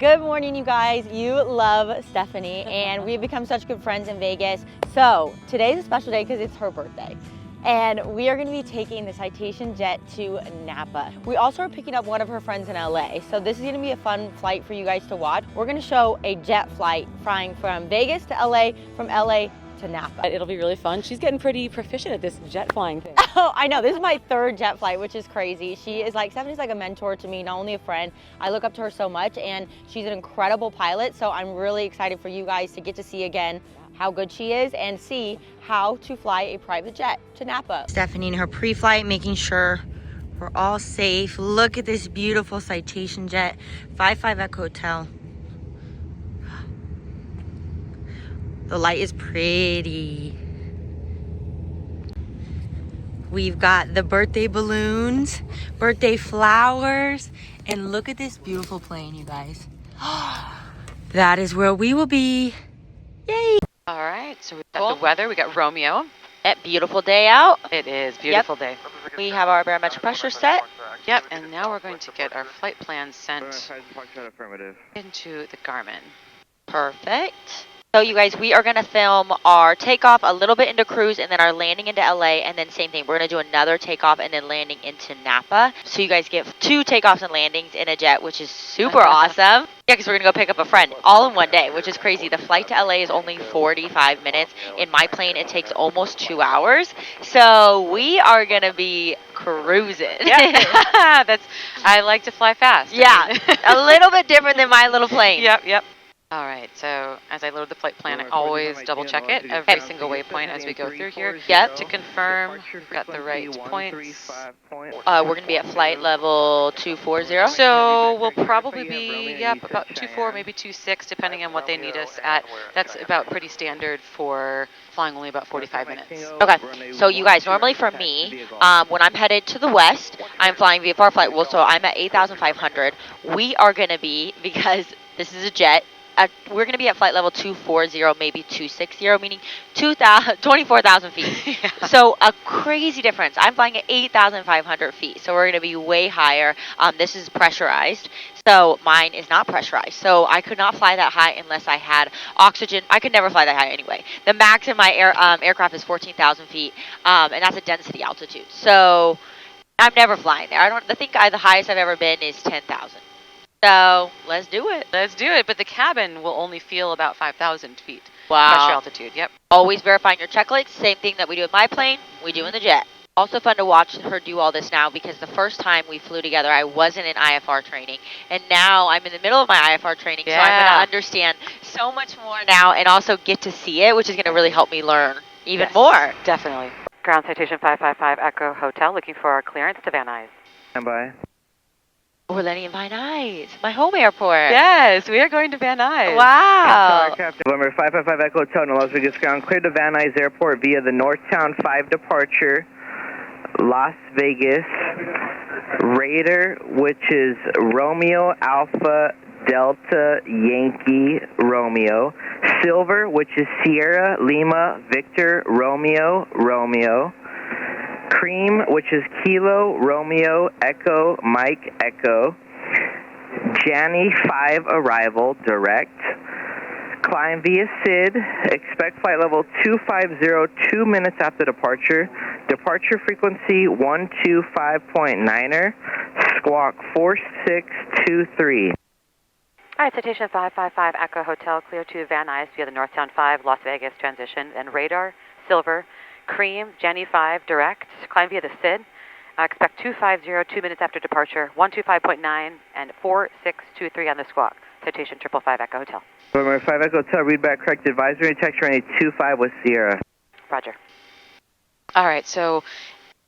Good morning, you guys. You love Stephanie, and we've become such good friends in Vegas. So today's a special day because it's her birthday. And we are going to be taking the Citation jet to Napa. We also are picking up one of her friends in LA. So this is going to be a fun flight for you guys to watch. We're going to show a jet flight flying from Vegas to LA, from LA to Napa. It'll be really fun. She's getting pretty proficient at this jet flying thing. Oh, I know. This is my third jet flight, which is crazy. Stephanie's like a mentor to me, not only a friend. I look up to her so much, and she's an incredible pilot. So I'm really excited for you guys to get to see again how good she is and see how to fly a private jet to Napa. Stephanie in her pre-flight, making sure we're all safe. Look at this beautiful Citation jet, 55 Echo Hotel. The light is pretty. We've got the birthday balloons, birthday flowers, and look at this beautiful plane, you guys. That is where we will be. Yay! All right, so we've got the weather. We got Romeo. That beautiful day out. It is beautiful day. We have our barometric pressure set. Yep, and now we're going to get our flight plan sent into the Garmin. Perfect. So you guys, we are going to film our takeoff a little bit into cruise and then our landing into LA, and then same thing. We're going to do another takeoff and then landing into Napa. So you guys get 2 takeoffs and landings in a jet, which is super awesome. Yeah, because we're going to go pick up a friend all in one day, which is crazy. The flight to LA is only 45 minutes. In my plane, it takes almost 2 hours. So we are going to be cruising. Yeah, I like to fly fast. Yeah, a little bit different than my little plane. Yep. All right, so as I load the flight plan, I always double check it every single waypoint as we go through here. Yep. To confirm we've got the right points. We're going to be at flight level 240. So we'll probably be, about 24, maybe 26, depending on what they need us at. That's about pretty standard for flying only about 45 minutes. Okay, so you guys, normally for me, when I'm headed to the west, I'm flying VFR flight. Well, so I'm at 8,500. We are going to be, because this is a jet, we're going to be at flight level 240, maybe 260, meaning 24,000 feet. Yeah. So a crazy difference. I'm flying at 8,500 feet, so we're going to be way higher. This is pressurized, so mine is not pressurized. So I could not fly that high unless I had oxygen. I could never fly that high anyway. The max in my aircraft is 14,000 feet, and that's a density altitude. So I'm never flying there. I think the highest I've ever been is 10,000. So let's do it. But the cabin will only feel about 5,000 feet. Wow. Pressure altitude, yep. Always verifying your checklists. Same thing that we do in my plane, we do in the jet. Also fun to watch her do all this now, because the first time we flew together, I wasn't in IFR training. And now I'm in the middle of my IFR training, so I'm going to understand so much more now and also get to see it, which is going to really help me learn even more. Definitely. Ground Citation 555 Echo Hotel, looking for our clearance to Van Nuys. Stand by. We're landing in Van Nuys, my home airport. Yes, we are going to Van Nuys. Wow. November 555 Echo Hotel, Las Vegas ground, clear to Van Nuys Airport via the Northtown 5 departure, Las Vegas, Raider, which is Romeo Alpha Delta Yankee Romeo, Silver, which is Sierra Lima Victor Romeo Romeo, Cream, which is Kilo, Romeo, Echo, Mike, Echo. Janny 5 arrival, direct. Climb via SID. Expect flight level 250 2 minutes after departure. Departure frequency 125.9er. Squawk 4623. All right, Citation 555 Echo Hotel, clear to Van Nuys via the Northtown 5 Las Vegas transition, and Radar, Silver, Cream, Jenny 5, direct, climb via the SID, expect 250 2 minutes after departure, 125.9 and 4623 on the squawk. Citation 555 Echo Hotel. November 5 Echo Hotel, read back correct advisory, text runway 25 with Sierra. Roger. All right, so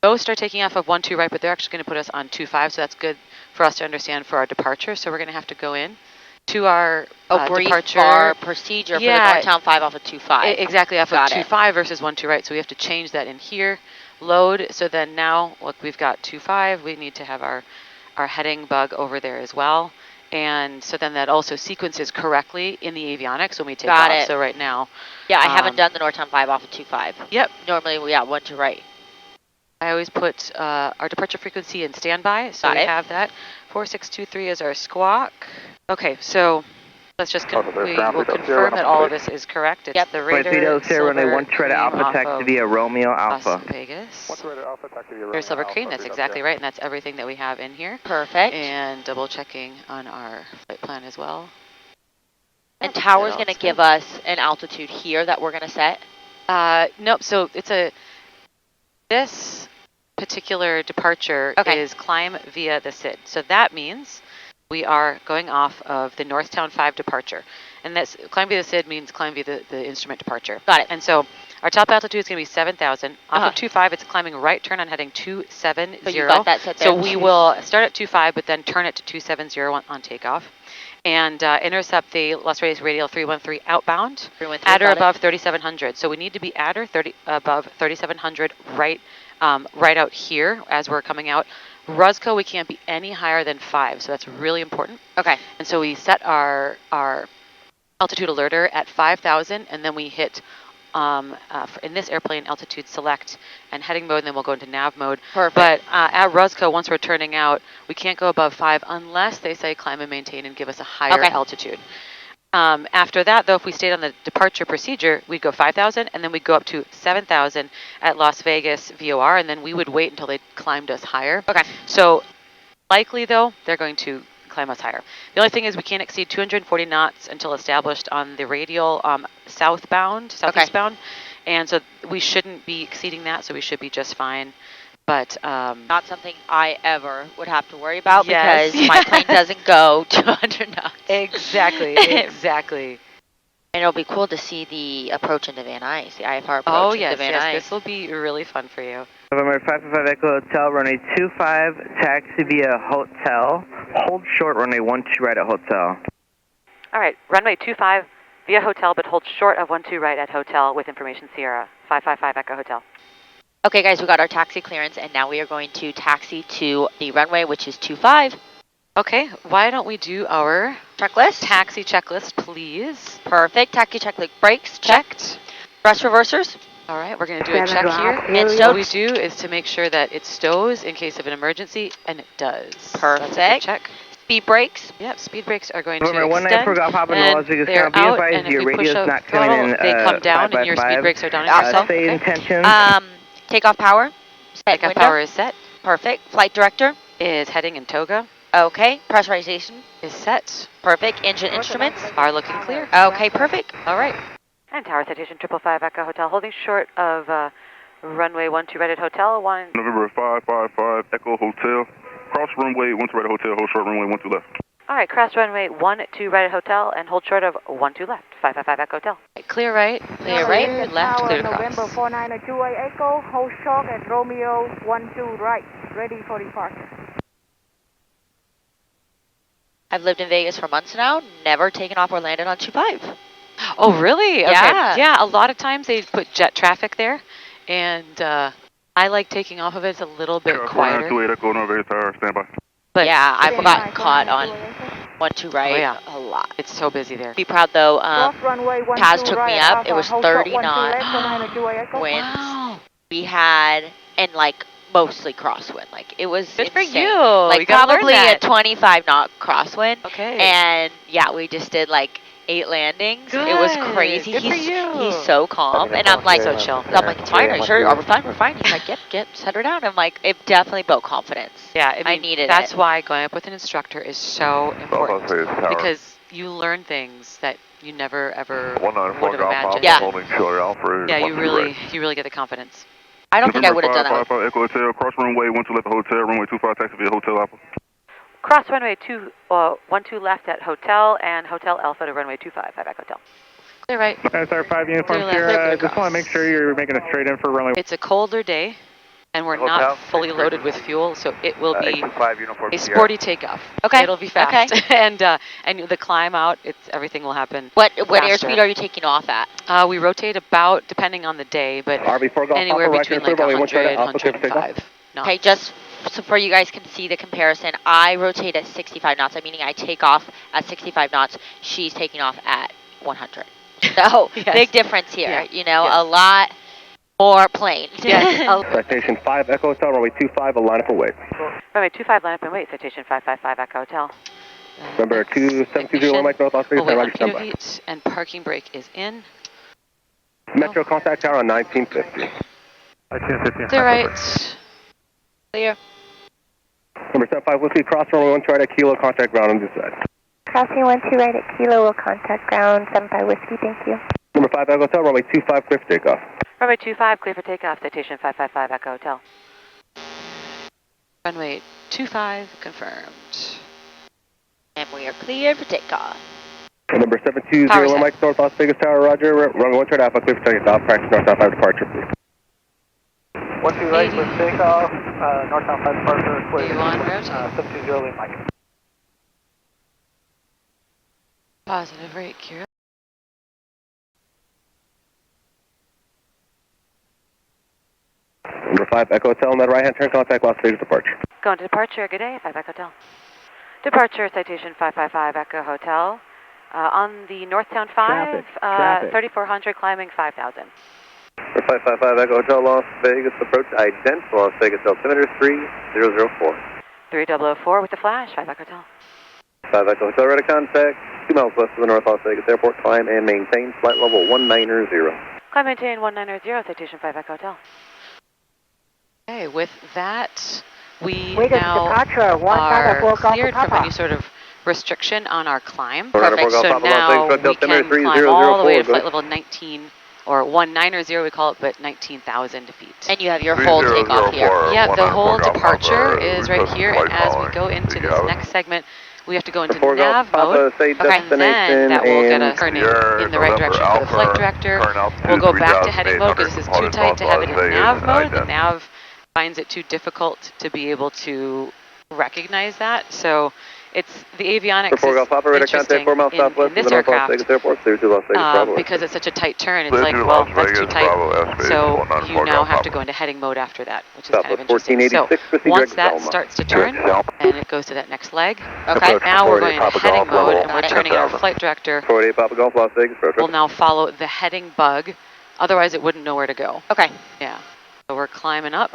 most are taking off of 12 right, but they're actually going to put us on 25, so that's good for us to understand for our departure. So we're going to have to go in to our departure. Our procedure for the Northtown 5 off of 25. Exactly, off of 25 versus 12 right. So we have to change that in here. Load. So then now, look, we've got 25. We need to have our heading bug over there as well. And so then that also sequences correctly in the avionics when we take off. So right now. Yeah, I haven't done the Northtown 5 off of 25. Yep. Normally, 12 right. I always put our departure frequency in standby. So we have that. 4623 is our squawk. Okay, so let's just Oh, so there's we ground will frequency confirm over that all of Napa. this is correct. It's Yep. the Flight Raider 30 runway Silver 1 Toronto Cream Alpha off taxi of via Romeo Las Alpha. Vegas. What's rated Alpha, taxi via There's Romeo Silver Alpha, Cream, that's 3 exactly up right, and that's everything that we have in here. Perfect. And double checking on our flight plan as well. And Yep, tower's it going to all's give good. us an altitude here that we're going to set. Nope, so it's this particular departure Okay. is climb via the SID. So that means we are going off of the Northtown 5 departure. And that's climb via the SID means climb via the instrument departure. Got it. And so our top altitude is going to be 7,000. Off Uh-huh. of 25, it's climbing right turn on heading 270. So you got that set there. So we will start at 25, but then turn it to 270 on takeoff. And intercept the Las Vegas Radial 313 outbound 313, at or got it. above 3,700. So we need to be at or above 3,700 right out here as we're coming out. Roscoe, we can't be any higher than 5, so that's really important. Okay. And so we set our altitude alerter at 5,000, and then we hit, in this airplane, altitude select and heading mode, and then we'll go into nav mode. Perfect. But at Roscoe, once we're turning out, we can't go above 5 unless they say climb and maintain and give us a higher Okay. altitude. After that, though, if we stayed on the departure procedure, we'd go 5,000, and then we'd go up to 7,000 at Las Vegas VOR, and then we would wait until they climbed us higher. Okay. So likely, though, they're going to climb us higher. The only thing is we can't exceed 240 knots until established on the radial southeastbound, and so we shouldn't be exceeding that, so we should be just fine. But Not something I ever would have to worry about Yes. because my plane doesn't go 200 knots. exactly. And it'll be cool to see the approach into Van Nuys, the IFR approach Oh into yes, Van yes, Nuys. this will be really fun for you. November 555 Echo Hotel, runway 25, taxi via hotel. Hold short, runway 12 right at hotel. All right, runway 25 via hotel, but hold short of 12 right at hotel with information Sierra 555 Echo Hotel. Okay, guys, we got our taxi clearance, and now we are going to taxi to the runway, which is 25. Okay, why don't we do our Checklist. taxi checklist, please? Perfect. Taxi checklist. Brakes. Checked. Thrust reversers. All right, we're going to do a check here. And What stowed. we do is to make sure that it stows in case of an emergency, and it does. Perfect. That's a good check. Speed brakes. Yep, speed brakes are going November to 19 extend, Golf Hop into and Las Vegas they're Ground. Be out, advised and if your we push radio's up not coming throttle, in they come down, 5 by and your 5. speed brakes are down on yourself. Stay Okay. intentions. Takeoff power. Set Takeoff window. power is set. Perfect. Flight director. Is heading in toga. Okay. Pressurization. Is set. Perfect. Engine instruments. Are looking clear. Okay, perfect. All right. And tower citation 555 Echo Hotel, holding short of runway 12 right at hotel. November 555 Echo Hotel. Cross runway 12 right at hotel, hold short runway 12 left. All right, cross runway 12 right at hotel and hold short of 12 left. 555 Echo Hotel. Clear right. Clear right. Left, clear to November cross. 4928 Echo, hold short at Romeo 12 right, ready for departure. I've lived in Vegas for months now. Never taken off or landed on 25. Oh, really? Okay. Yeah. Yeah, a lot of times they put jet traffic there, and I like taking off of it. It's a little bit quieter. 4928 Echo, North Vegas Tower, stand by. But Yeah, I've gotten caught on 12 right Oh, yeah. a lot. it's so busy there. Be proud though. Cross runway 12 Taz took right me at up. Alpha, It was hold 30 short 12 knot left, 4928 Echo. winds. Wow. We had, and like mostly crosswind. Like it was Good for insane. you. Like You gotta learn probably that. a 25 knot crosswind. Okay. And yeah, we just did like 8 landings. It was Good. crazy. Good for you. He's so calm, and I'm like, So chill. I'm like, it's fine. Are you sure? Are we fine? We're fine. He's like, yep, set her down. I'm like, it definitely built confidence. Yeah, I, mean, I needed that's it. why going up with an instructor is so important Las Vegas Tower. because you learn things that you never ever 194 would have Golf Hop, imagined. Yeah. holding short Alpha. Yeah, you 12 really get the confidence. I don't think I would have done that. 555 Echo Hotel, cross runway 12 left at hotel, runway 25 taxi via Hotel Alpha. Cross runway 12 left at hotel and hotel Alpha to runway 25 Echo Hotel. Clear right. SR5 Uniform Clear left, Sierra, clear just want to cross. make sure you're making a straight in for runway. It's a colder day, and we're Hotel, not fully take loaded with fuel, so it will be 825 Uniform a Sierra. sporty takeoff. Okay. It'll be fast, and the climb out, everything will happen. What faster. airspeed are you taking off at? We rotate about, depending on the day, but RV4 Golf anywhere Papa, between right like clear, 100 and Alpha, clear for takeoff. 105 knots. Okay, just so for you guys can see the comparison, I rotate at 65 knots, meaning I take off at 65 knots. She's taking off at 100. So, Yes. big difference here. Yeah. You know, Yes. a lot more plane. Yes. Citation 5 Echo Hotel, runway 25, a line up for wait. Runway 25, line up and wait. Citation 555 Echo Hotel. Number 2720 Mike North Las Vegas, We'll wait on Roger, pitot standby. heat, and parking brake is in. Metro contact tower on 1950. 1950. They're right. Clear. Number 75 Whiskey, cross runway 1 right at Kilo, contact ground on this side. Crossing 12 right at Kilo, will contact ground 75 Whiskey, thank you. Number 5 Echo Hotel, runway 25 clear for takeoff. Runway 25, clear for takeoff, citation 555 Echo Hotel. Runway 25, confirmed. And we are cleared for takeoff. And number 720 Mike North Las Vegas Tower, Roger, runway 1 Alpha, clear for takeoff, practice northbound 5 departure, please. 12 right, clear for takeoff, northbound 5 departure, clear. You on route? 720 lead Mike. Positive rate, Kira. Number 5 Echo Hotel, on that right hand turn, contact Las Vegas departure. Going to departure, good day, 5 Echo Hotel. Departure, citation 555 Echo Hotel. On the Northtown 5, Traffic. 3400, climbing 5000. 555 Echo Hotel, Las Vegas approach, ident, Las Vegas altimeter 3004. 3004 with the flash, 5 Echo Hotel. 5 Echo Hotel, ready to contact, 2 miles west of the North Las Vegas Airport, climb and maintain flight level 190. Climb maintain 190, citation 5 Echo Hotel. Okay, with that, we Waiting now departure, are 154 Golf cleared from Papa. any sort of restriction on our climb. Perfect. So now we can climb all the way to flight level 19, or 190 we call it, but 19,000 feet. And you have your whole takeoff here. Yeah, the whole departure is right here, and as we go into this next segment, we have to go into nav mode, and then that will get us turning in the right direction for the flight director. We'll go back to heading mode because this is too tight to have it in nav mode. The nav finds it too difficult to be able to recognize that. So it's the avionics is interesting in this aircraft because it's such a tight turn. It's like, well, that's too tight. So you now have to go into heading mode after that, which is kind of interesting. So once that starts to turn and it goes to that next leg, okay, now we're going into heading mode and we're turning our flight director. Will now follow the heading bug. Otherwise, it wouldn't know where to go. Okay. Yeah. So we're climbing up.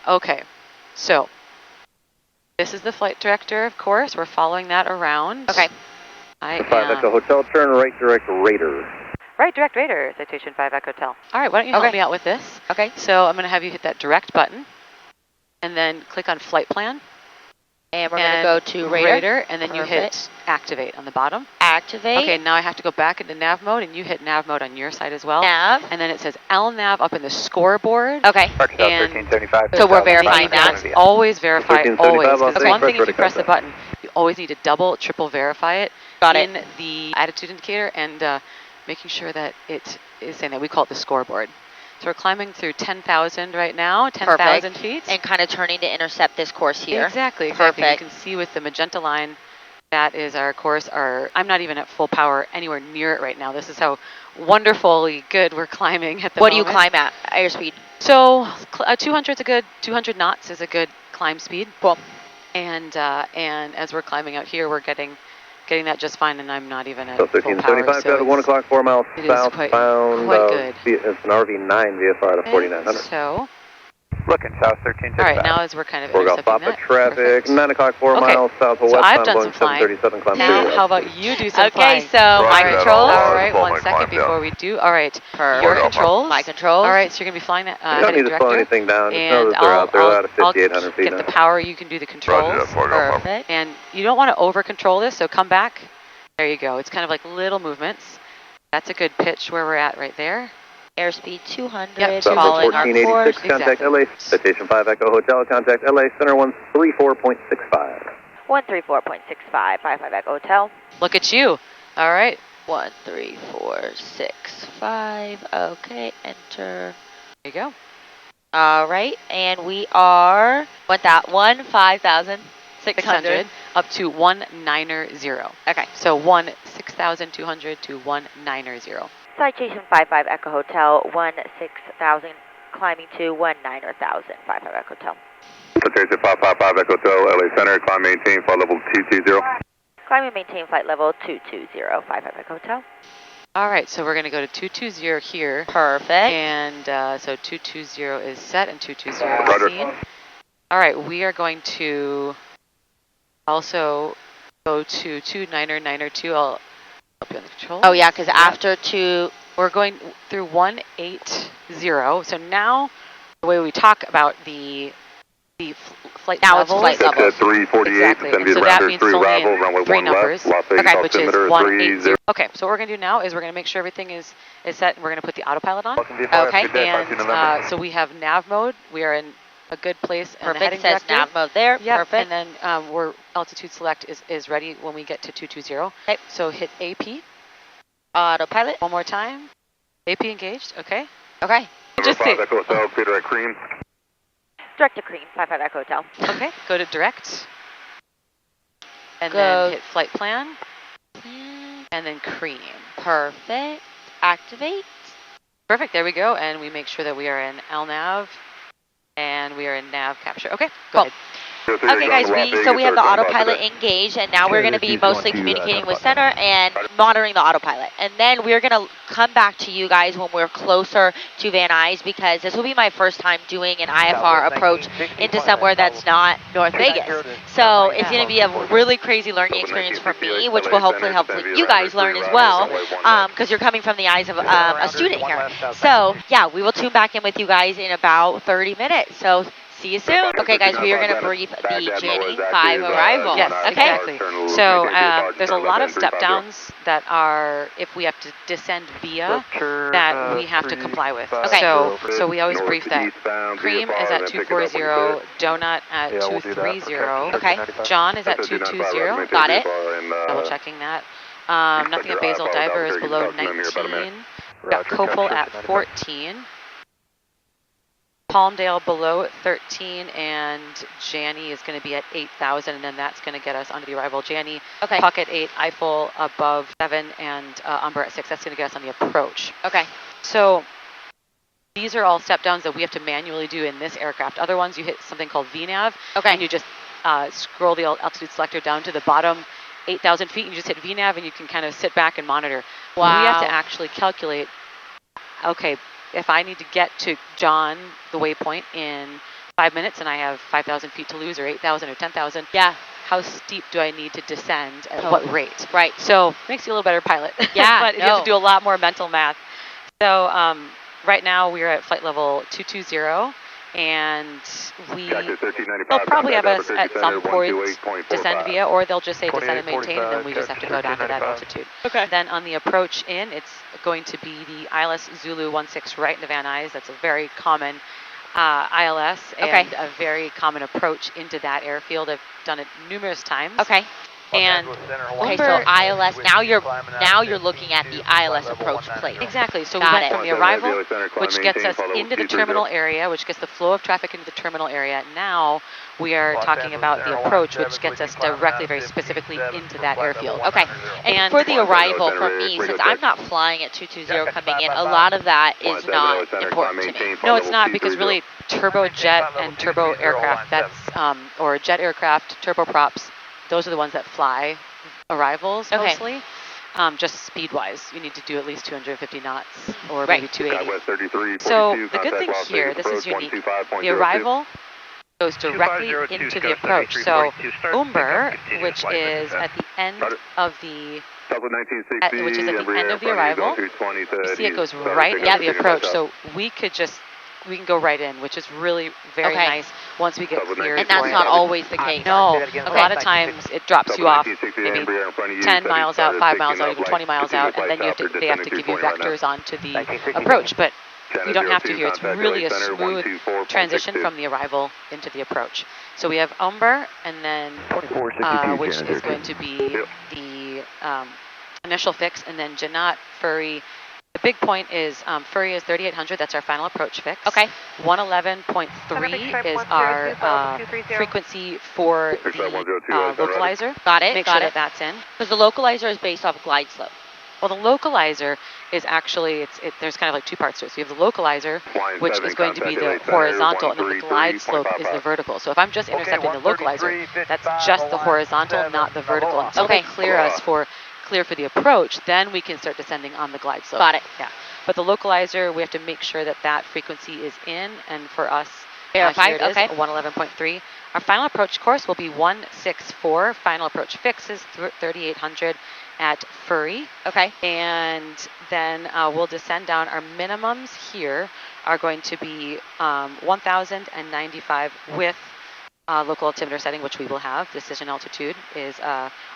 Okay. So this is the flight director, of course. We're following that around. Okay. 5 Echo Hotel, turn right direct Raider. Right, direct Raider, citation 5 Echo Hotel. All right, why don't you help me out with this? Okay. So I'm going to have you hit that direct button and then click on flight plan. And we're going to go to Raider. And then you hit activate on the bottom. Activate. Okay, now I have to go back into nav mode, and you hit nav mode on your side as well. Nav. And then it says LNAV up in the scoreboard. Okay. And so we're verifying that. Always verify, always. Because one thing, if you press the button. button, you always need to double, triple verify it. Got it. In the attitude indicator and making sure that it is saying that. We call it the scoreboard. So we're climbing through 10,000 right now, 10,000 feet. And kind of turning to intercept this course here. Exactly. Perfect. You can see with the magenta line, that is our course. I'm not even at full power anywhere near it right now. This is how wonderfully good we're climbing at the moment. What do you climb at? Airspeed? So 200 knots is a good climb speed. Cool. And as we're climbing out here, we're getting that just fine, and I'm not even at So full power. 1375, So 1 o'clock, 4 miles it is southbound. quite good. It's an RV9 VFR to 4900. So, Looking south 1375. all right, now as we're kind of 4 Golf intercepting Papa that. traffic, Perfect. 9 o'clock, 4 Okay, miles south of so west. I've done Going some flying. 737, climb Now, 2. how about you do some Okay, flying? so my controls. All right, 1 second before we do. All right, your controls. My controls. All right, so you're going to be flying that You don't need to slow anything down. Just know and that they're out there out of I'll 5,800 feet get now. the power. You can do the controls. Perfect. And you don't want to over control this, so come back. There you go. It's kind of like little movements. That's a good pitch where we're at right there. Airspeed 200. Yep, Following our course. 1486, contact LA, Citation 5 Echo Hotel, contact LA Center 134.65. 134.65. 55 Echo Hotel. Look at you. All right. 13465. Okay, enter. There you go. All right, and we are 5,600 up to 190. Okay. So 6,200 to 190. Citation 55 Echo Hotel, 16,000, climbing to 190,000. 55 Echo Hotel. Citation 555 Echo Hotel, LA Center, climb maintain, flight level 220. Climb and maintain flight level 220. 55 Echo Hotel. All right, so we're going to go to 220 here. Perfect. And so 220 is set and 220 is seen. All right, we are going to Also go to 299er2. I'll help you on the control. Oh yeah, because after 2, we're going through 180. So now the way we talk about the flight now levels. it's flight levels. 348, Exactly. And so that means it's only in 3 numbers. Okay, which is 180. Okay, so what we're going to do now is we're going to make sure everything is set, and we're going to put the autopilot on. Okay. And so we have nav mode. We are in a good place. And the Perfect. heading Says vector. nav mode there. Yep. Perfect. And then we're altitude select is ready when we get to 220. Okay. So hit AP. Autopilot. One more time. AP engaged. Okay. Okay. Just hit. Echo Hotel, Peter at Cream. Direct to Cream, 55 Echo Hotel. Okay. Go to direct. And Go. then hit flight plan. And then Cream. Perfect. Activate. Perfect. There we go. And we make sure that we are in LNAV. And we are in nav capture. Okay. Go ahead. Okay, guys, so we have the autopilot engaged, and now we're going to be mostly communicating with center and monitoring the autopilot. And then we're going to come back to you guys when we're closer to Van Nuys, because this will be my first time doing an IFR approach into somewhere that's not North Vegas. So it's going to be a really crazy learning experience for me, which will hopefully help you guys learn as well, because you're coming from the eyes of a student here. So, yeah, we will tune back in with you guys in about 30 minutes. So see you soon. Okay, guys, we are going to brief the Janie 5 arrival. Yes, okay. exactly. So there's a lot of step downs that are, if we have to descend via, that we have to comply with. Okay. So we always brief that. Cream is at 240, Donut at 230. Okay. John is at 220. Got it. Double checking that. Nothing at Basel. Diver is below 19. Got Copal at 14. Palmdale below 13, and Janie is going to be at 8,000, and then that's going to get us onto the arrival. Janie, Okay. Puck at 8, Eiffel above 7, and Umber at 6. That's going to get us on the approach. Okay. So these are all step downs that we have to manually do in this aircraft. Other ones, you hit something called VNAV, Okay. and you just scroll the altitude selector down to the bottom 8,000 feet, and you just hit VNAV, and you can kind of sit back and monitor. Wow. We have to actually calculate, okay, if I need to get to John, the waypoint, in 5 minutes, and I have 5,000 feet to lose, or 8,000 or 10,000, Yeah. how steep do I need to descend at what rate? Right. So makes you a little better pilot. Yeah, But you have to do a lot more mental math. So right now we're at flight level 220, and they'll probably have us at some point descend via, or they'll just say descend and maintain, and then we just have to go down to that altitude. Okay. Then on the approach in, it's going to be the ILS Zulu 16 right into Van Nuys. That's a very common ILS and a very common approach into that airfield. I've done it numerous times. Okay. And Okay, so ILS, now you're looking at the ILS approach plate. Exactly. So we Got went it. from the arrival, which gets us into the terminal area, which gets the flow of traffic into the terminal area. Now we are talking about the approach, which gets us directly, very specifically into that airfield. Okay. And for the arrival, for me, since I'm not flying at 220 coming in, a lot of that is not important to me. No, it's not, because really turbojet and turbo aircraft, that's, or jet aircraft, turboprops, those are the ones that fly arrivals mostly. Just speed-wise, you need to do at least 250 knots or maybe 280. So the good thing here, this is unique. The arrival goes directly into the approach. So Umber, which is at the end of the arrival, you see it goes right into the approach. So we can go right in, which is really very nice once we get cleared. And that's not always the case. No, a lot of times it drops you off maybe 10 miles out, 5 miles out, even 20 miles out, and then they have to give you vectors onto the approach. But you don't have to here. It's really a smooth transition from the arrival into the approach. So we have Umber, and then which is going to be the initial fix, and then Janat, Furry. The big point is Furry is 3,800. That's our final approach fix. Okay. 111.3 is our frequency for the localizer. Got it. Make got sure it. that that's in. Because the localizer is based off glide slope. Well, the localizer is actually, there's kind of like two parts to it. So you have the localizer, which is going to be the horizontal, and then the glide slope is the vertical. So if I'm just intercepting the localizer, that's just the horizontal, not the vertical. Until they clear us clear for the approach, then we can start descending on the glide slope. Got it. Yeah. But the localizer, we have to make sure that that frequency is in, and for us, Verify, Here it is, okay. 111.3. Our final approach course will be 164. Final approach fix is 3,800 at Furry. Okay. And then we'll descend down. Our minimums here are going to be 1,095 with local altimeter setting, which we will have. Decision altitude is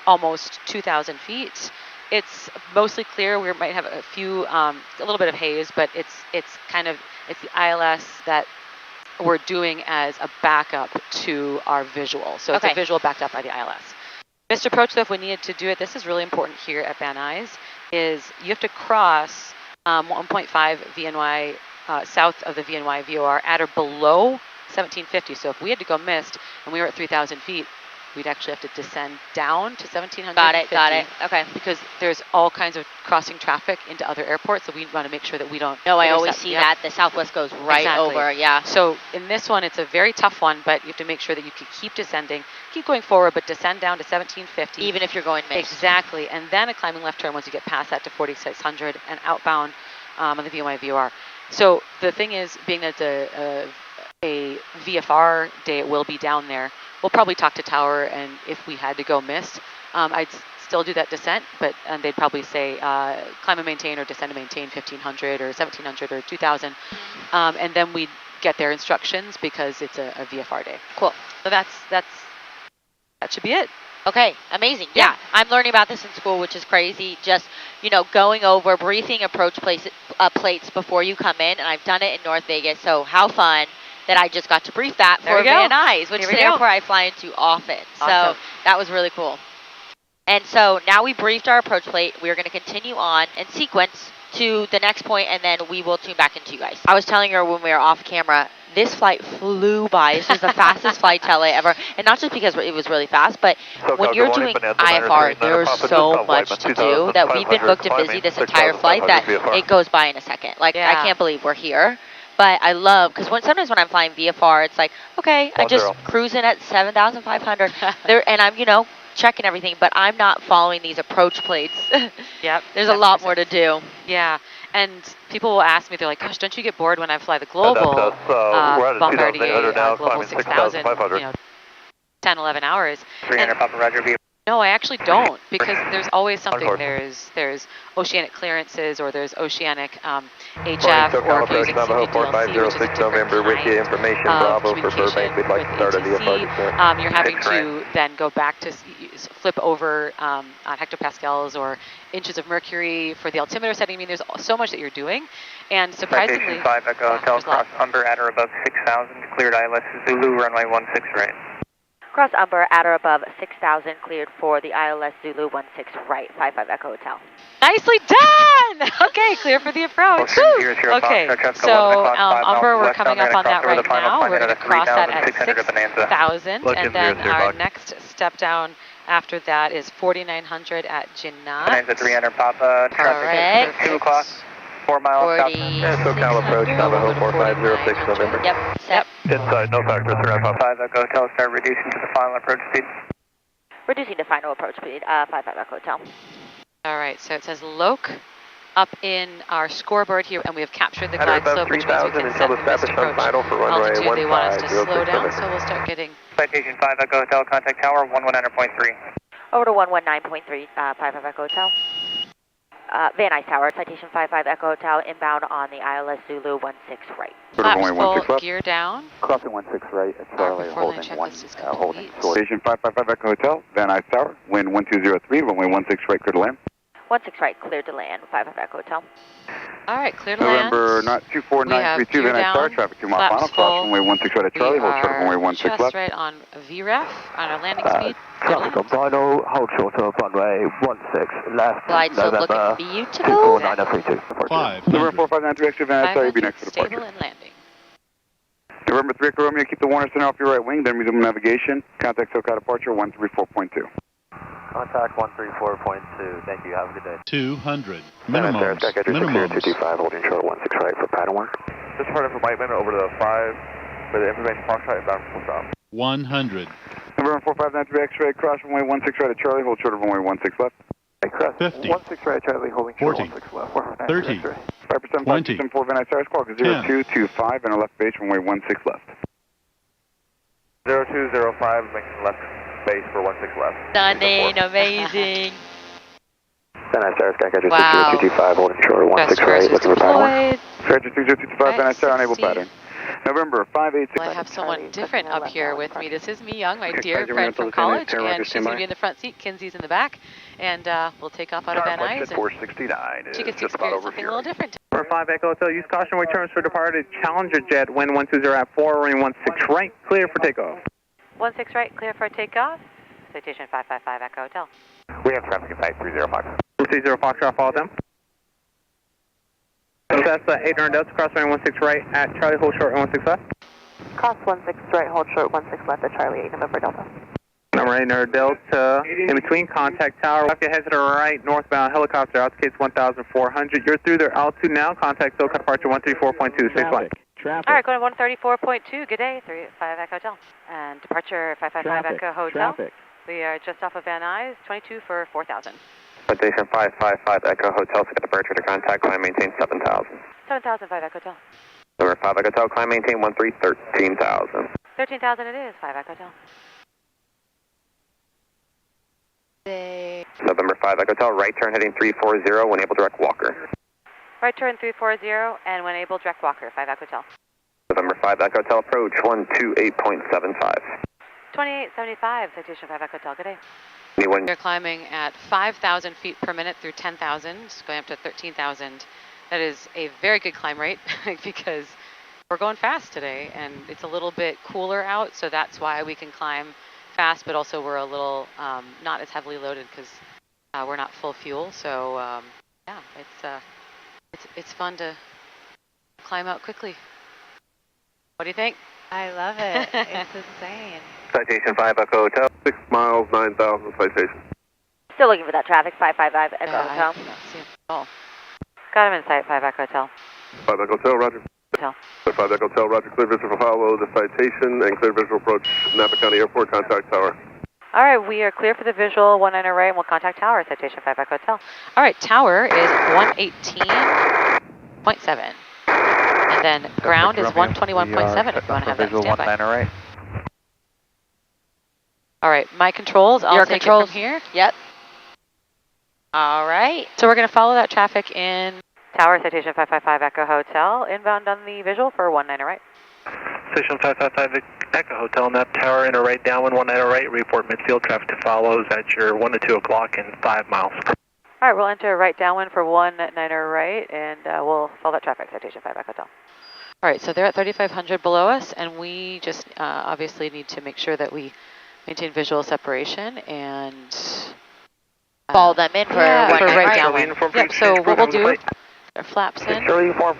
almost 2,000 feet. It's mostly clear. We might have a few, a little bit of haze, but it's the ILS that we're doing as a backup to our visual. So it's a visual backed up by the ILS. Missed approach, though, if we needed to do it, this is really important here at Van Nuys, is you have to cross 1.5 VNY south of the VNY VOR at or below 1750. So if we had to go missed and we were at 3,000 feet, we'd actually have to descend down to 1,750. Got it. Okay. Because there's all kinds of crossing traffic into other airports, so we want to make sure that we don't. No, I always see that. The Southwest goes right over, yeah. So in this one, it's a very tough one, but you have to make sure that you can keep descending, keep going forward, but descend down to 1,750. Even if you're going mixed. Exactly. And then a climbing left turn once you get past that to 4,600 and outbound on the VNY VOR. So the thing is, being that it's a VFR day, it will be down there. We'll probably talk to Tower, and if we had to go missed, I'd still do that descent, but they'd probably say climb and maintain or descend and maintain 1,500 or 1,700 or 2,000, and then we'd get their instructions because it's a VFR day. Cool. So that should be it. Okay, amazing. Yeah, I'm learning about this in school, which is crazy. Just, going over, briefing approach plates before you come in, and I've done it in North Vegas, so how fun that I just got to brief that for Van Nuys, which is the airport I fly into often. Awesome. So that was really cool. And so now we briefed our approach plate. We're going to continue on in sequence to the next point, and then we will tune back into you guys. I was telling her when we were off camera, this flight flew by. This was the fastest flight tele ever. And not just because it was really fast, but when you're doing IFR, there's so much to do that we've been booked and busy this entire flight that it goes by in a second. Like, I can't believe we're here. But I love, because sometimes when I'm flying VFR, it's like, okay, I'm just cruising at 7,500, and I'm, checking everything, but I'm not following these approach plates. Yep. There's a lot more to do. Yeah, and people will ask me, they're like, gosh, don't you get bored when I fly the Global Bombardier Global 6,000, 10, 11 hours? 300 Papa Roger V. No, I actually don't, because there's always something. There's oceanic clearances, or there's oceanic HF, or if you're using CPDLC, which is a different kind of communication with ATC. You're having to then go back to flip over on hectopascals or inches of mercury for the altimeter setting. I mean, there's so much that you're doing, and surprisingly, Citation 5 Echo Hotel, cross Umber at or above 6,000, cleared ILS Zulu, runway 16 right. Cross Umber at or above 6,000, cleared for the ILS Zulu 16 right, 55 Echo Hotel. Nicely done! Okay, clear for the approach. Okay, so Umber, we're coming up on that right now. We're going to cross that at 6,000, and then our next step down after that is 4,900 at Jinnah. Bonanza 300 Papa, traffic is 2 o'clock. 4 miles south. SoCal approach, Navajo 4506 November. Yep. Inside, no factor, 3 5 Echo Hotel, start reducing to the final approach speed. Reducing to final approach speed, 55 Echo Hotel. All right, so it says LOC up in our scoreboard here, and we have captured the glide slope, which means we can set the missed approach altitude. They want us to slow down, so we'll start getting... Citation 5 Echo Hotel, contact tower 119.3. Over to 119.3, 55 Echo Hotel. Van Nuys Tower, Citation 55 Echo Hotel, inbound on the ILS Zulu 16 right. Flaps full, gear down. Crossing 16 right at Charlie, holding Citation 555 Echo Hotel, Van Nuys Tower, wind 1203, runway 16 right, clear to land. 16 right, clear to land, 55 Echo Hotel. All right, clear to land. November 24932, Van Nuys Tower, traffic 2 mile final, cross runway 16 right at Charlie, hold short runway 16 left. Just right on VREF, on our landing speed. Traffic on final, hold short of runway 16 left. Glide slope looking beautiful. 24932. 5. November 4593, extra Van Nuys Tower, you'll be next to the departure. Stable and landing. November 3 Echo Romeo, keep the Warner Center off your right wing, then resume navigation. Contact SoCal departure 134.2. Contact 134.2. Thank you. Have a good day. 200. Minimums. 225, holding short 16 right for pattern work. Just departed from Whiteman over to 5, with the information park site bound for stop. 100. November 4593 X-ray, cross runway 16 right at Charlie, hold short of runway 16 left. Cross 50. 16 right Charlie, holding short 40. 16 left. 5% 30. 574 Van Nuys Tower, squawk 0225 and a left base runway 16 left. 0205, making left base for 16 left. Stunning, amazing. Van Nuys Tower, Skycatcher Wow. 6025, holding short, 16 right, looking for pattern. Skycatcher 6025, Van Nuys Tower, unable 16. pattern. November 586. Well, I have someone different up here with me. This is me Young, my dear friend from college, and she's going to be in the front seat. Kinsey's in the back, and we'll take off out of Van Nuys. 469 She gets to experience something a little different. For 5 Echo Hotel, use caution returns for departed Challenger jet, wind 120 at 4, running 16 right, clear for takeoff. 16 right, clear for takeoff. Citation 555 Echo Hotel. We have traffic at 305. 30 Foxtrot, follow them. Cessna 800 Delta, cross running 16 right at Charlie, hold short 16 left. Cross 16 right, hold short 16 left at Charlie 8 November Delta. Number 800 Delta, in between, contact tower. Left your head to the right, northbound helicopter, alticates 1,400. You're through their altitude now, contact SoCal departure 134.2, 6 1. All right, going to 134.2. Good day, 35 Echo Hotel. And departure 555 Echo Hotel. We are just off of Van Nuys, 22 for 4,000. Citation 555 Echo Hotel, set departure to contact, climb maintain 7,000. 7,005 Echo Hotel. Number 5 Echo Hotel, climb maintain 13,000. 13,000 it is, 5 Echo Hotel. November 5 Echo Hotel, right turn heading 340, when able direct Walker. Right turn 340, and when able, direct Walker, 5 Echo Hotel. November 5 Echo Hotel, approach 128.75. 2875, Citation 5 Echo Hotel, good day. Anyone? We're climbing at 5,000 feet per minute through 10,000, going up to 13,000. That is a very good climb rate because we're going fast today, and it's a little bit cooler out, so that's why we can climb fast, but also we're a little not as heavily loaded because we're not full fuel. So yeah, it's fun to climb out quickly. What do you think? I love it. It's insane. Citation 5 Echo Hotel. 6 miles, 9,000 citation. Still looking for that traffic, 555 Echo I Hotel. don't see him at all. Got him in sight, 5 Echo Hotel. 5 Echo Hotel, roger. Hotel. 5 Echo Hotel, roger. Clear visual follow the citation and clear visual approach Napa County Airport, contact tower. All right, we are clear for the visual, 19 right, and we'll contact tower, Citation 5 Echo Hotel. All right, tower is 118.7. And then ground is 121.7 if you want to have that standby. Right. All right, my controls, I'll Your take controls. it from here. Yep. All right. So we're going to follow that traffic in tower, Citation 555 Echo Hotel, inbound on the visual for 19 right. Station 555 Echo Hotel, Napa Tower, enter right downwind 19 right, report midfield traffic to follows at your 1 to 2 o'clock in 5 miles. All right, we'll enter right downwind for 19 right, and we'll follow that traffic, Citation 5 Echo Hotel. All right, so they're at 3,500 below us, and we just obviously need to make sure that we maintain visual separation and Follow them in for right downwind. Yep, so what we'll do, our flaps in. What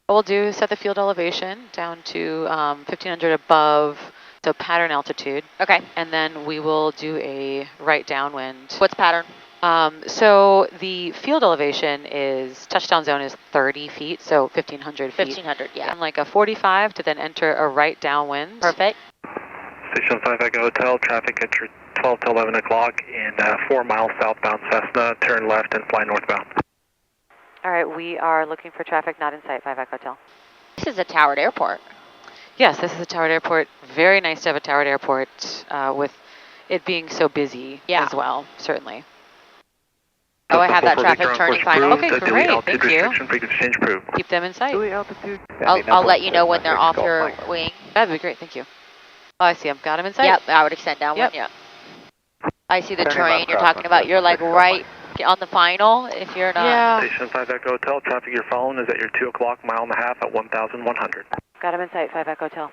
we'll do is set the field elevation down to 1,500 above, so pattern altitude. Okay. And then we will do a right downwind. What's pattern? So the field elevation is, touchdown zone is 30 feet, so 1,500 feet. 1,500, yeah. And like a 45 to then enter a right downwind. Perfect. Station 5 Echo Hotel, traffic at your 12 to 11 o'clock in 4 miles southbound Cessna, turn left and fly northbound. All right, we are looking for traffic not in sight, 5 Echo Hotel. This is a towered airport. Yes, this is a towered airport. Very nice to have a towered airport with it being so busy as well, certainly. Oh, I have that traffic turning final. Okay, great, thank you. Frequency change approved. Keep them in sight. I'll let you know when they're off your wing. That'd be great, thank you. Oh, I see them. Got them in sight. Yep, I would extend downwind, yeah. I see the terrain you're talking about. You're like right on the final if you're not. Yeah. Station 5 Echo Hotel, traffic you're following is at your 2 o'clock, mile and a half at 1,100. Got them in sight, 5 Echo Hotel.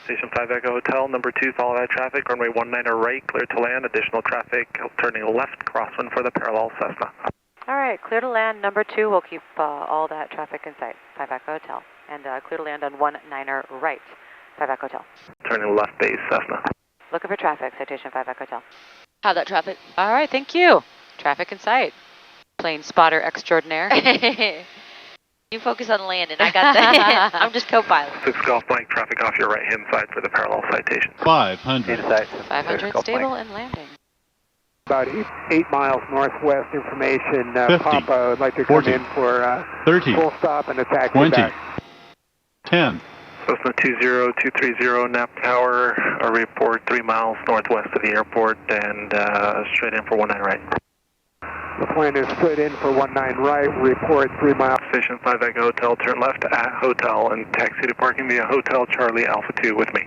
Station 5 Echo Hotel, number 2, follow that traffic, runway 19 right, clear to land, additional traffic, turning left, crosswind for the parallel Cessna. All right, clear to land, number 2, we'll keep all that traffic in sight, 5 Echo Hotel. And clear to land on 19 right, 5 Echo Hotel. Turning left base, Cessna. Looking for traffic, Citation 5 Echo Hotel. Have that traffic. All right, thank you. Traffic in sight. Plane spotter extraordinaire. You focus on landing. I got that. I'm just co-pilot. 6 Golf Mike, traffic off your right-hand side for the parallel citation. 500. 500 stable and landing. About 8 miles northwest information. 50, Papa would like to come 40, in for 30, full stop and attack 20, back. 10, Cessna 20230, Napa Tower, a report 3 miles northwest of the airport and straight in for 19 right. The plane is straight in for 19 right, report 3 miles. Station 5 Echo Hotel, turn left at hotel and taxi to parking via Hotel Charlie Alpha 2 with me.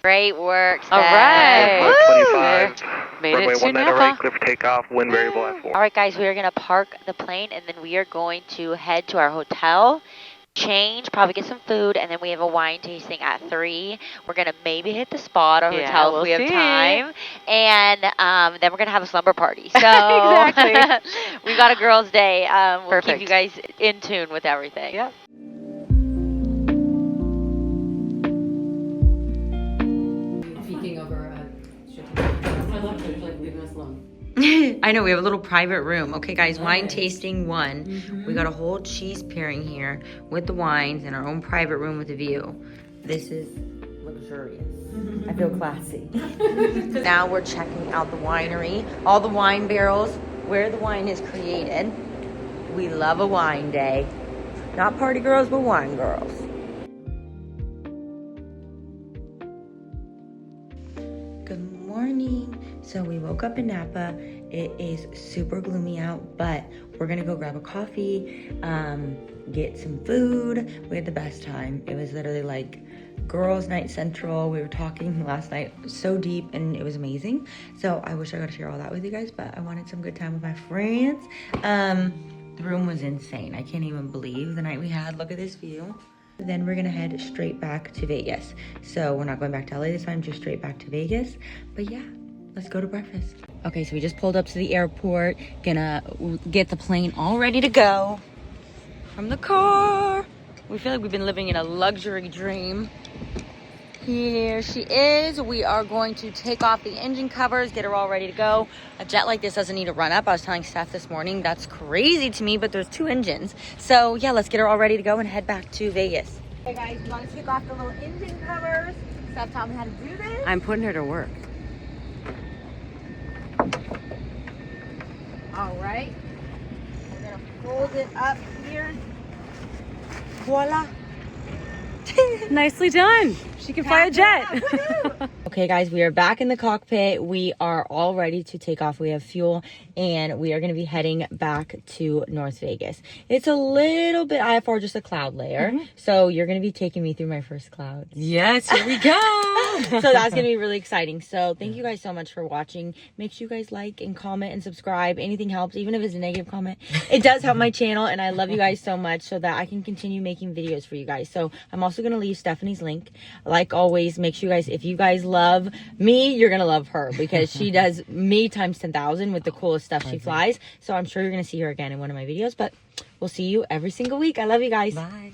Great work, Steph. All right. Airport 25, Made runway it to 19 Napa. right, clear for takeoff, wind variable at 4. All right, guys, we are going to park the plane, and then we are going to head to our hotel, change, probably get some food, and then we have a wine tasting at 3. We're going to maybe hit the spa at our Yeah, hotel we'll if we have see. time, and then we're going to have a slumber party. So Exactly. we got a girls' day. We'll Perfect. keep you guys in tune with everything. Yep. Peeking over I love it. Like, leaving us alone. I know, we have a little private room. Okay, guys, wine tasting 1. We got a whole cheese pairing here with the wines in our own private room with a view. This is luxurious. I feel classy. Now we're checking out the winery, all the wine barrels, where the wine is created. We love a wine day. Not party girls, but wine girls. Good morning. So we woke up in Napa. It is super gloomy out, but we're gonna go grab a coffee, get some food. We had the best time. It was literally like girls' night central. We were talking last night so deep and it was amazing. So I wish I got to share all that with you guys, but I wanted some good time with my friends. The room was insane. I can't even believe the night we had. Look at this view. Then we're gonna head straight back to Vegas. So we're not going back to LA this time, just straight back to Vegas. But yeah, let's go to breakfast. Okay, so we just pulled up to the airport. Gonna get the plane all ready to go from the car. We feel like we've been living in a luxury dream. Here she is. We are going to take off the engine covers, get her all ready to go. A jet like this doesn't need to run up. I was telling Steph this morning, that's crazy to me, but there's 2 engines. So yeah, let's get her all ready to go and head back to Vegas. Okay guys, we want to take off the little engine covers. Steph taught me how to do this. I'm putting her to work. All right. We're gonna fold it up here. Voila. Nicely done. She can fly a jet. Okay guys, we are back in the cockpit. We are all ready to take off. We have fuel and we are going to be heading back to North Vegas. It's a little bit IFR, just a cloud layer. So you're going to be taking me through my first clouds. Yes, here we go. So that's going to be really exciting. So thank you guys so much for watching. Make sure you guys like and comment and subscribe. Anything helps, even if it's a negative comment. It does help my channel and I love you guys so much so that I can continue making videos for you guys. So I'm also going to leave Stephanie's link. Like always, make sure you guys, if you guys love me, you're going to love her because she does me times 10,000 with the coolest stuff she flies. So I'm sure you're going to see her again in one of my videos, but we'll see you every single week. I love you guys. Bye.